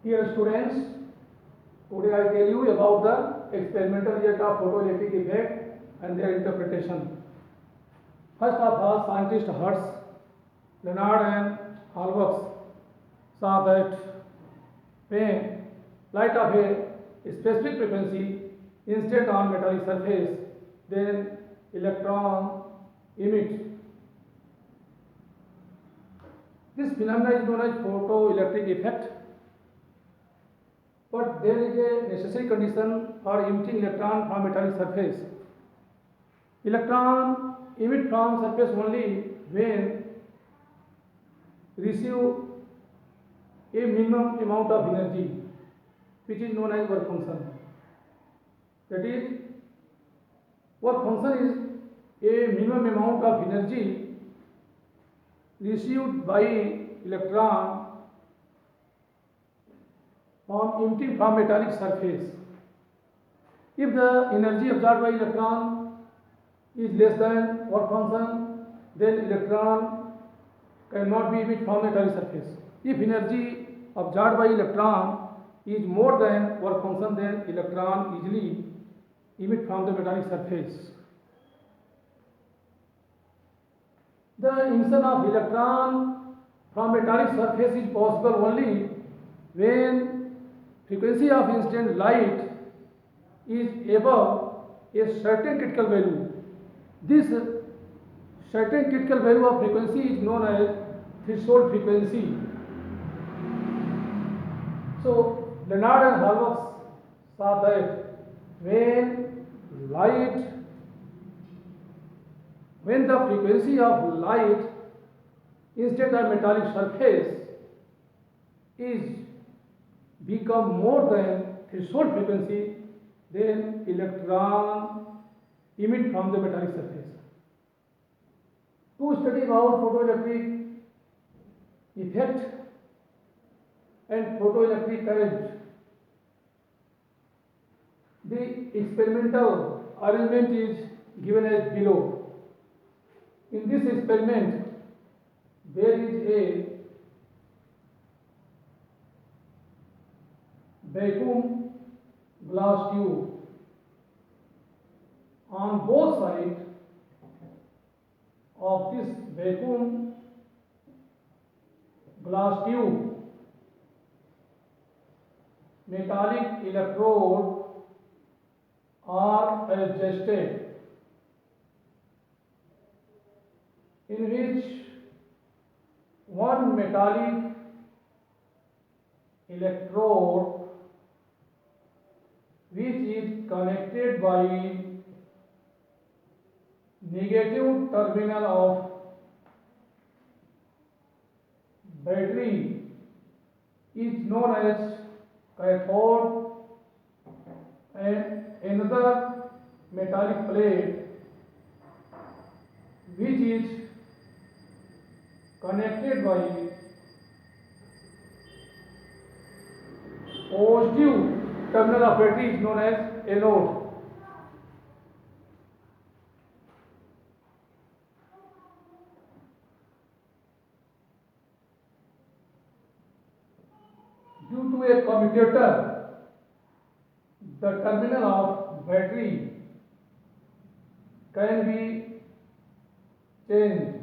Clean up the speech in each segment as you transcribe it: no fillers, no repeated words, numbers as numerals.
Dear students, today I tell you about the experimental result of photoelectric effect and their interpretation. First of all, scientist Hertz, Leonard and Halbach saw that when light of a specific frequency incident on metallic surface, then electron emits. This phenomenon is known as photoelectric effect. But there is a necessary condition for emitting electron from metallic surface. Electron emit from surface only when receive a minimum amount of energy, which is known as work function. That is, work function is a minimum amount of energy received by electron from emitting from metallic surface. If the energy absorbed by electron is less than work function, then electron cannot be emitted from metallic surface. If energy absorbed by electron is more than work function, then electron easily emit from the metallic surface. The emission of electron from metallic surface is possible only when frequency of incident light is above a certain critical value. This certain critical value of frequency is known as threshold frequency. So Leonard and Halbach saw that when the frequency of light incident on metallic surface is become more than threshold frequency, then electron emit from the metallic surface. To study about photoelectric effect and photoelectric current, the experimental arrangement is given as below. In this experiment, there is a vacuum glass tube. On both sides of this vacuum glass tube, metallic electrodes are adjusted, in which one metallic electrode, which is connected by negative terminal of battery, is known as cathode, and another metallic plate, which is connected by positive terminal of battery, is known as anode. Due to a commutator, the terminal of battery can be changed.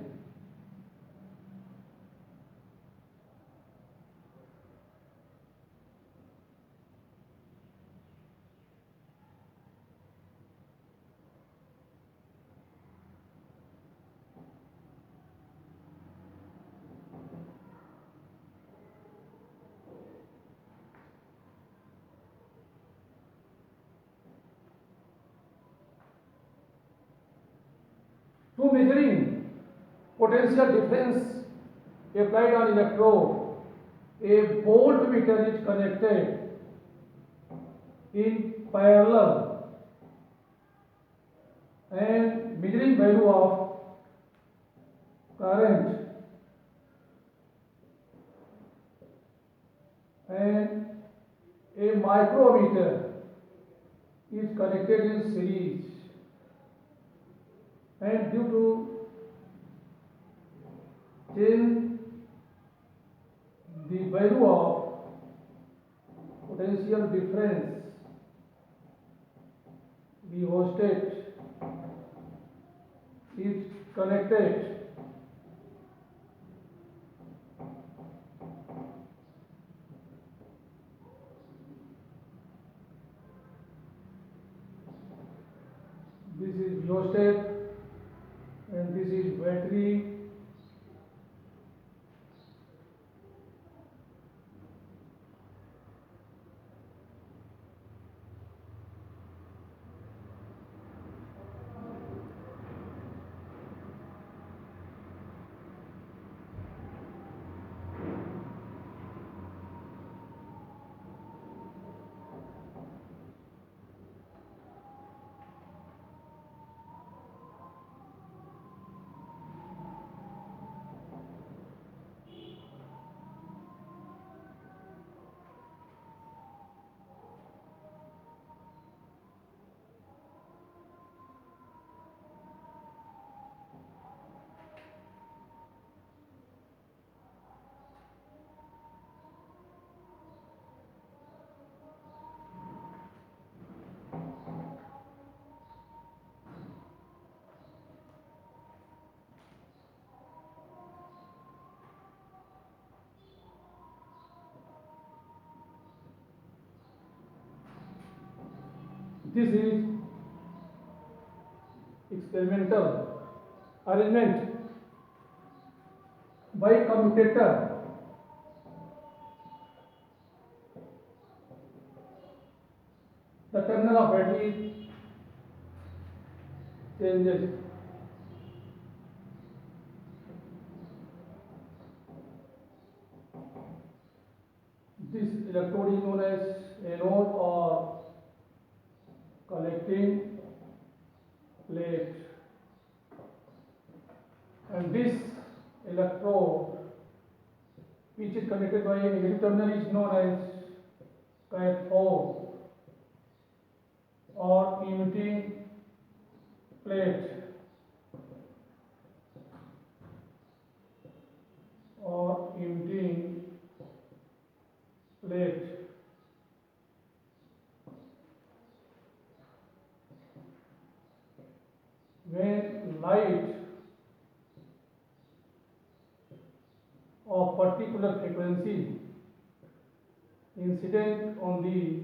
To measuring potential difference applied on electrode, a voltmeter is connected in parallel, and measuring value of current and a micrometer is connected in series, and due to change the value of potential difference rheostat is connected this is rheostat and this is battery. This is experimental arrangement by commutator. The terminal of battery changes. This electrode is known as anode or collecting plate, and this electrode which is connected by a negative terminal is known as cathode or emitting plate or emitting plate. When light of particular frequency incident on the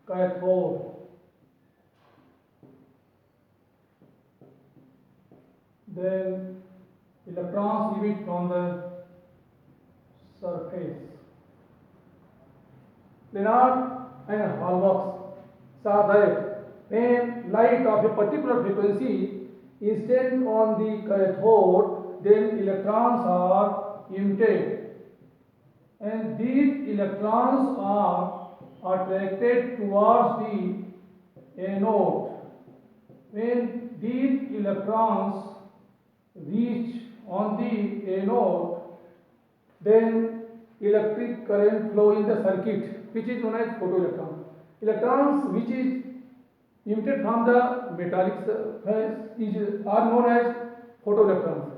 cathode, then electrons emit from the surface. Lenard and Hallwachs saw that when light of a particular frequency incident on the cathode, then electrons are emitted, and these electrons are attracted towards the anode. When these electrons reach on the anode, then electric current flow in the circuit, which is known as photoelectron. Electrons which is emitted from the metallic phase are known as photoelectrons,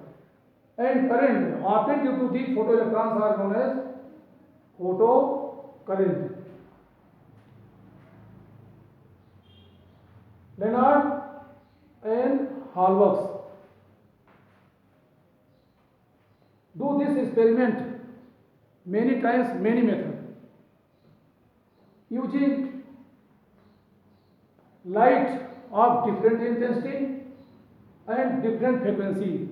and current obtained due to these photoelectrons are known as photocurrent. Lenard and Hallwachs do this experiment many times, many methods, using light of different intensity and different frequency.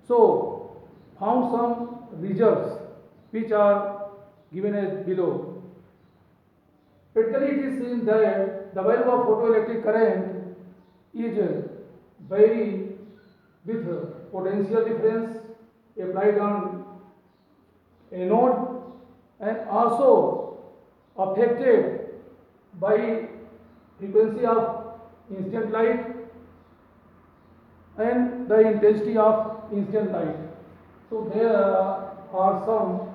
So, found some results which are given as below. Practically, it is seen that the value of photoelectric current is vary with potential difference applied on anode, and also affected by frequency of incident light and the intensity of incident light. So there are some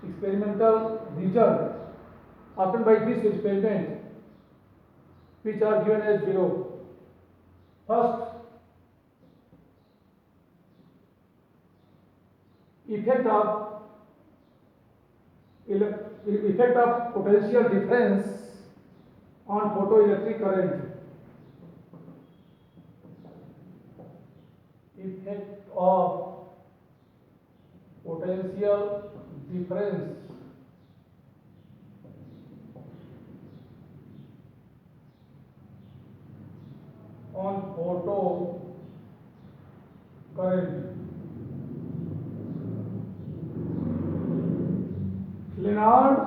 experimental results obtained by this experiment which are given as below. First, effect of effect of potential difference on photoelectric current. Effect of potential difference on photo current. Leonard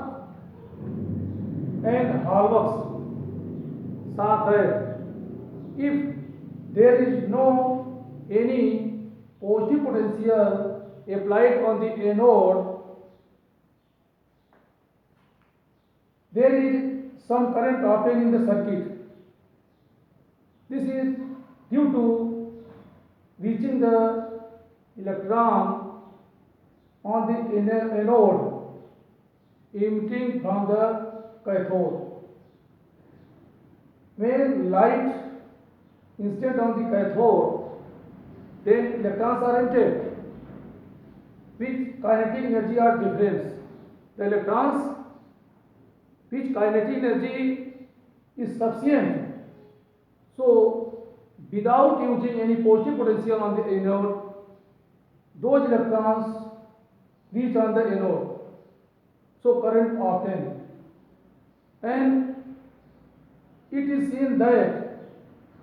and Hallwach's saw that if there is no any positive potential applied on the anode, there is some current obtained in the circuit. This is due to reaching the electron on the anode emitting from the cathode. When light incident on the cathode, then electrons are emitted, which kinetic energy are different. The electrons which kinetic energy is sufficient. So, without using any positive potential on the anode, those electrons reach on the anode. So, current obtained. And it is seen that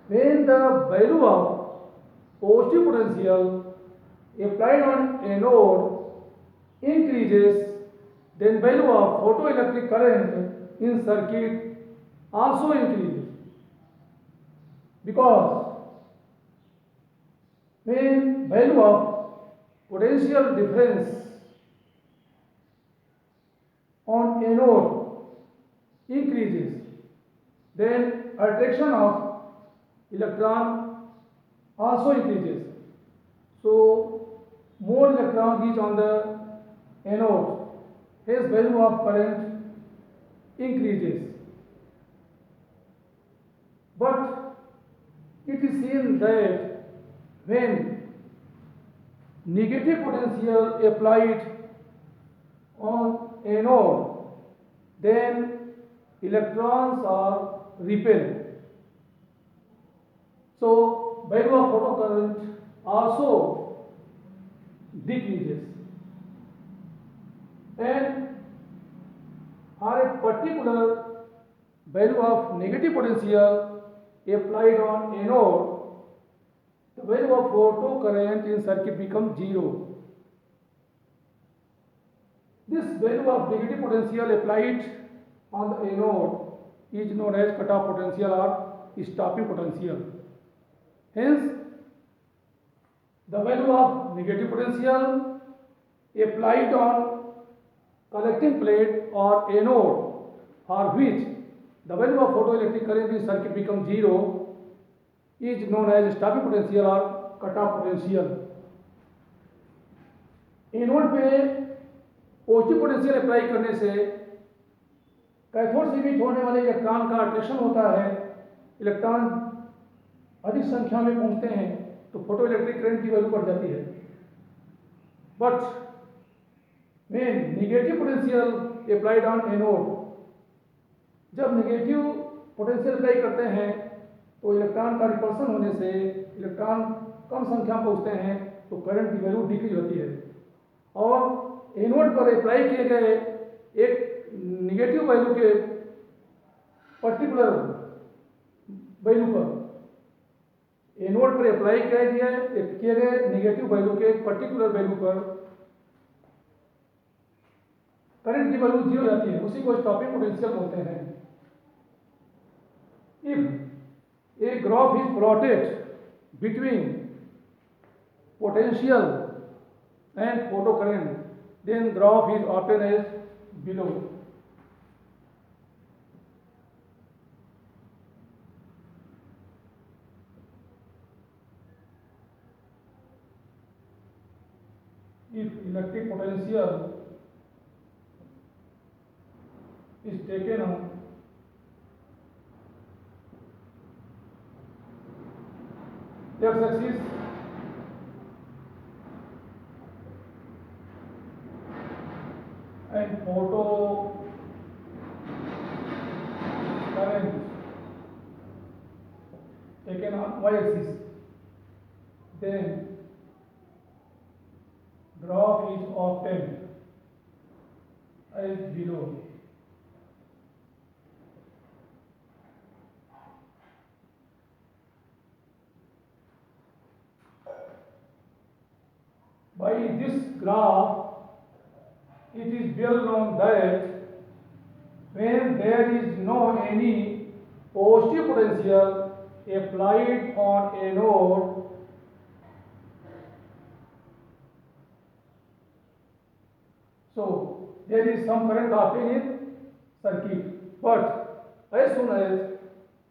when the value of positive potential applied on anode increases, then value of photoelectric current in circuit also increases. Because when value of potential difference on anode increases, then attraction of electron also increases. So more electron reach on the anode, hence value of current increases. But it is seen that when negative potential applied on anode, then electrons are repelled. So value of photocurrent also decreases. And for a particular value of negative potential applied on anode, the value of photocurrent in circuit becomes 0. This value of negative potential applied on the anode is known as cutoff potential or stopping potential. Hence, the value of negative potential applied on collecting plate or anode, for which the value of photoelectric current in circuit becomes 0, is known as stopping potential or cutoff potential. Anode पे positive potential apply करने से cathode से emit होने वाले electron का attraction होता है, electron अधिक संख्या में पहुंचते हैं तो फोटो इलेक्ट्रिक करंट की वैल्यू बढ़ जाती है. But when negative potential applied on anode, जब नेगेटिव पोटेंशियल अप्लाई करते हैं तो इलेक्ट्रॉन का रिपल्सन होने से इलेक्ट्रॉन कम संख्या में पहुंचते हैं तो करंट की वैल्यू डिक्रीज होती है. और एनोड पर अप्लाई किए गए एक नेगेटिव वैल्यू के पर्टिकुलर वैल्यू पर एनोड पर अप्लाई किए गए नेगेटिव वैल्यू के पर्टिकुलर वैल्यू पर करंट की वैल्यू 0 जाती है. उसी को स्टॉपिंग पोटेंशियल बोलते हैं. If a graph is plotted between potential and photocurrent, then graph is obtained as below. If electric potential is taken on x-axis, and photo taken on y-axis. Then graph is obtained as below. By this graph, it is well known that when there is no any positive potential applied on a node, so there is some current happening in circuit. But as soon as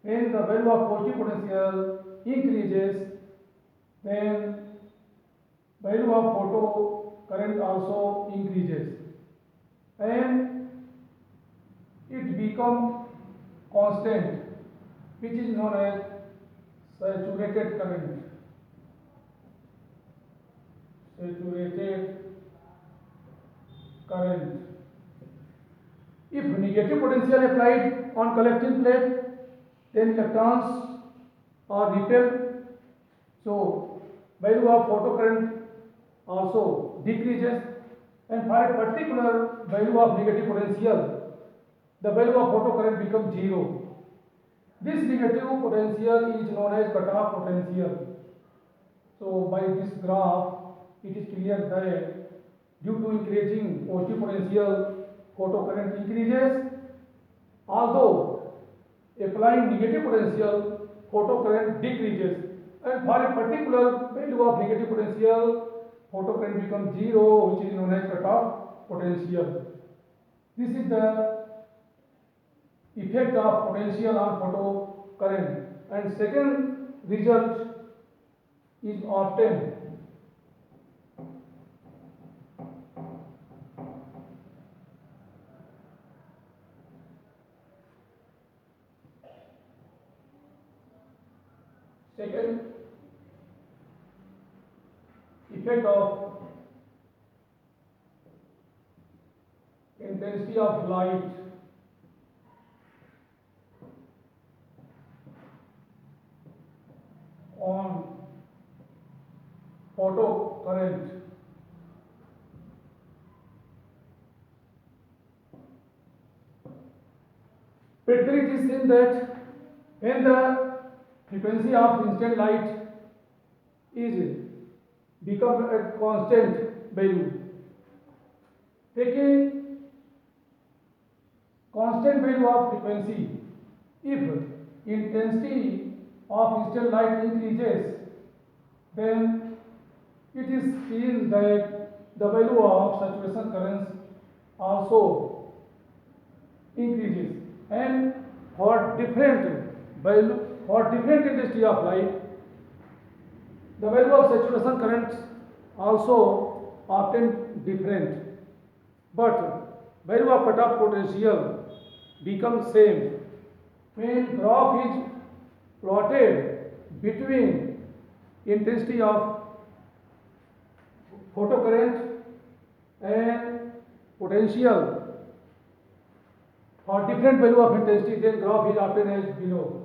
when the value of positive potential increases, then value of photo current also increases and it becomes constant, which is known as saturated current. Saturated current. If negative potential applied on collecting plate, then electrons are repelled, so value of photo current also decreases, and for a particular value of negative potential, the value of photo current becomes zero. This negative potential is known as cutoff potential. So by this graph, it is clear that due to increasing positive potential, photo current increases. Although applying negative potential, photo current decreases. And for a particular value of negative potential, photo current becomes zero, which is known as cutoff potential. This is the effect of potential on photo current. And second result is obtained. Second effect of intensity of light on photo current. Practically it is seen that when the frequency of incident light is become a constant value, taking constant value of frequency, if intensity of incident light increases, then it is seen that the value of saturation currents also increases, and for different value, for different intensity of light, the value of saturation currents also often different, but value of cutoff potential becomes same when graph is plotted between intensity of photocurrent and potential for different value of intensity, then graph is obtained as below.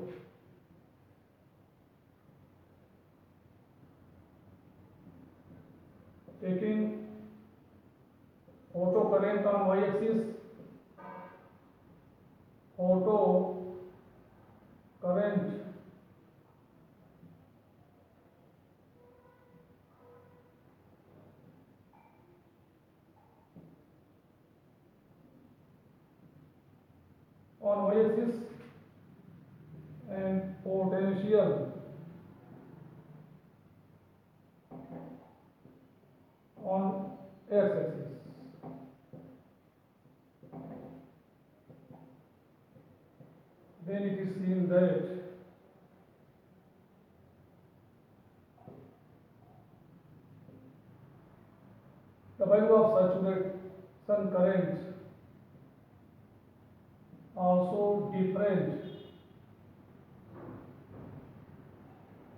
Taking photocurrent on y-axis, photocurrent on y-axis and potential on x-axis. Then it is seen that the value of saturation current also different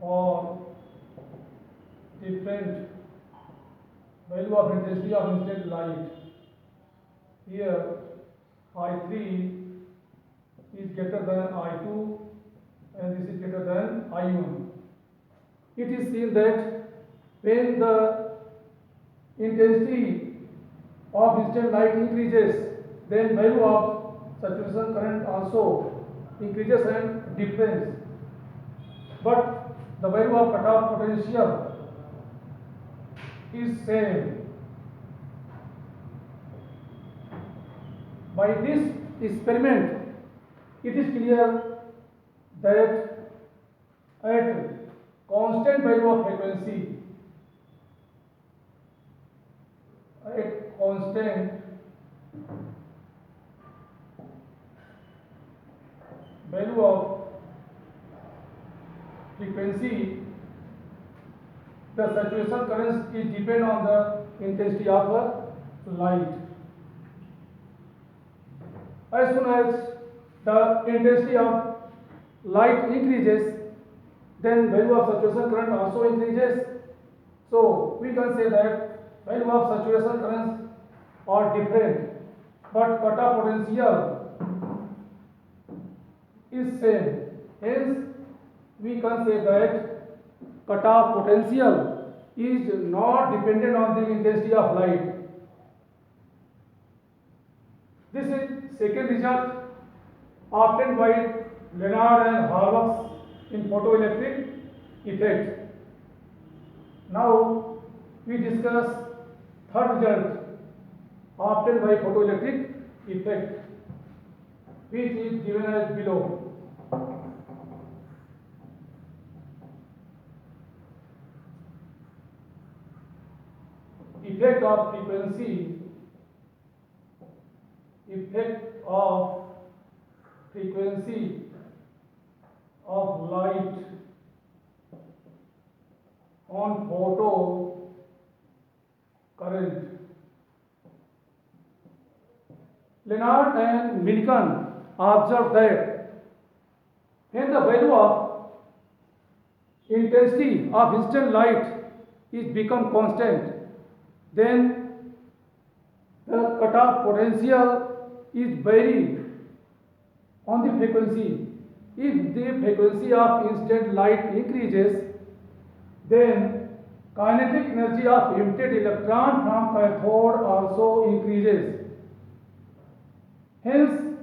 for different value of intensity of incident light. Here I3 is greater than I2 and this is greater than I1. It is seen that when the intensity of incident light increases, then value of saturation current also increases and difference. But the value of cutoff potential is same. By this experiment, it is clear that at constant value of frequency, at constant value of frequency, the saturation current is depend on the intensity of light. As soon as the intensity of light increases, then value of saturation current also increases. So we can say that value of saturation currents are different, but cutoff potential is same. Hence, we can say that cutoff potential is not dependent on the intensity of light. This is second result obtained by Leonard and Horrocks in photoelectric effect. Now we discuss third result obtained by photoelectric effect, which is given as below. Effect of frequency, effect of frequency of light on photo current. Leonard and Millikan observed that when the value of intensity of incident light is become constant, then the cutoff potential is varied on the frequency. If the frequency of incident light increases, then kinetic energy of emitted electron from cathode also increases. Hence,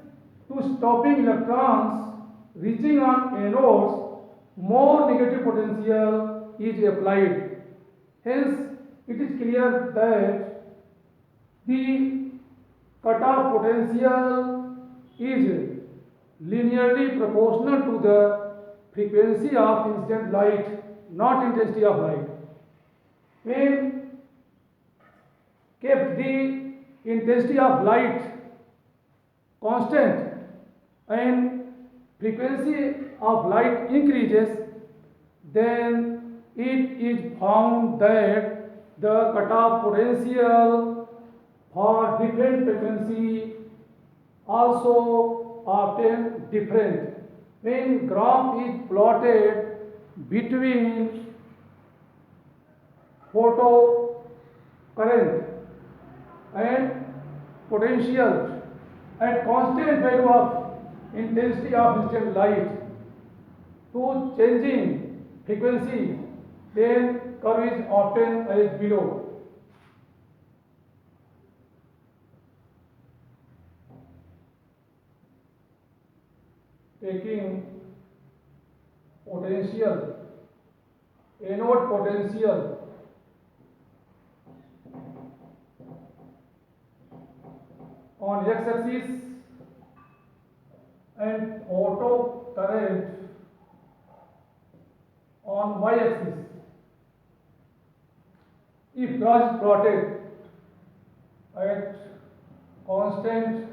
to stopping electrons reaching on anodes, more negative potential is applied. Hence, it is clear that the cutoff potential is linearly proportional to the frequency of incident light, not intensity of light. When kept the intensity of light constant and frequency of light increases, then it is found that the cutoff potential for different frequency also obtain different. When graph is plotted between photo current and potential at constant value of intensity of incident light to changing frequency, then curve is obtained as below. Taking potential, anode potential on x-axis and photo current on y-axis. If graph is plotted at constant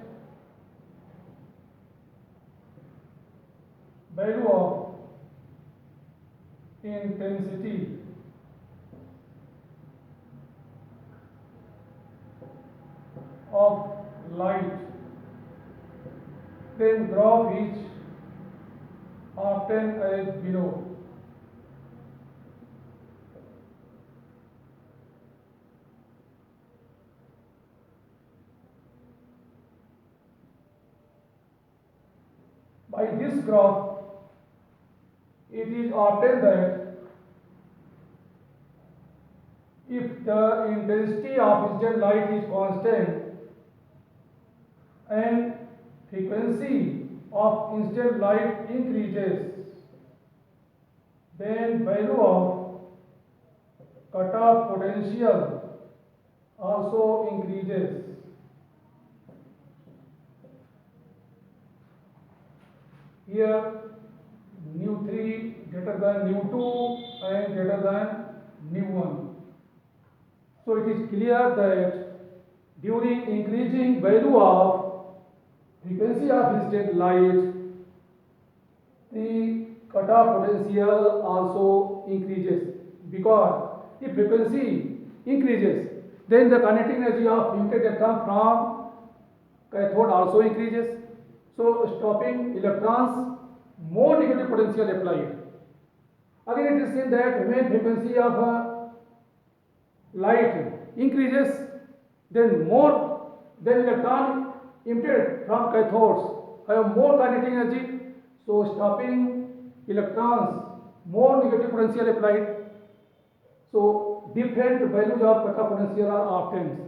value of intensity of light, then graph is obtained as below. By this graph, obtained that if the intensity of incident light is constant and frequency of incident light increases, then value of cutoff potential also increases. Here nu3 greater than nu2 and greater than nu1. So it is clear that during increasing value of frequency of incident light, the cutoff potential also increases, because if frequency increases, then the kinetic energy of emitted electron from cathode also increases. So stopping electrons, more negative potential applied. Again, it is seen that when frequency of light increases, then electron emitted from cathodes have more kinetic energy. So stopping electrons, more negative potential applied. So different values of cutoff potential are obtained.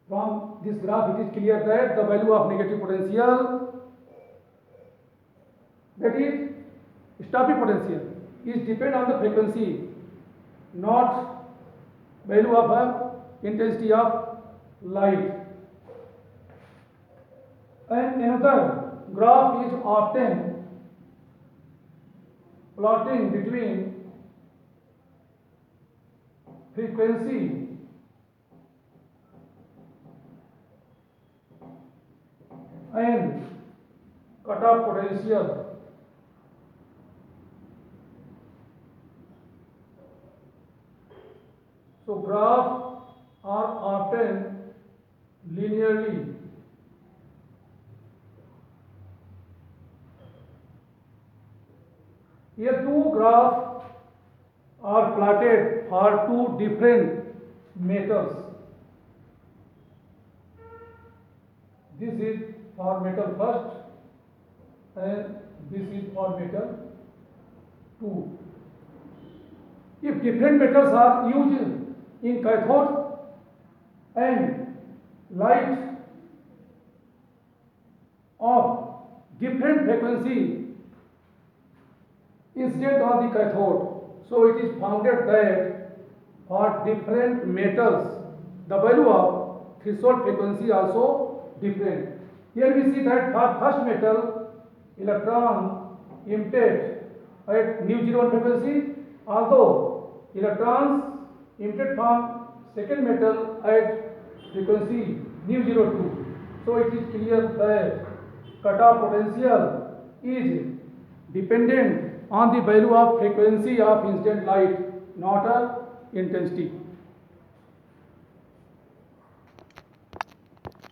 From this graph, it is clear that the value of negative potential, that is stopping potential, is depend on the frequency, not value of intensity of light. And another graph is often plotting between frequency and cutoff potential. So graphs are often linearly. Here two graphs are plotted for two different metals. This is for metal first and this is for metal 2. If different metals are used in cathode and light of different frequency incident on the cathode, so it is founded that for different metals the value of threshold frequency also different. Here we see that for first metal, electron emitted at nu0 frequency, although electrons emitted from second metal at frequency nu02. So it is clear that cutoff potential is dependent on the value of frequency of incident light, not a intensity.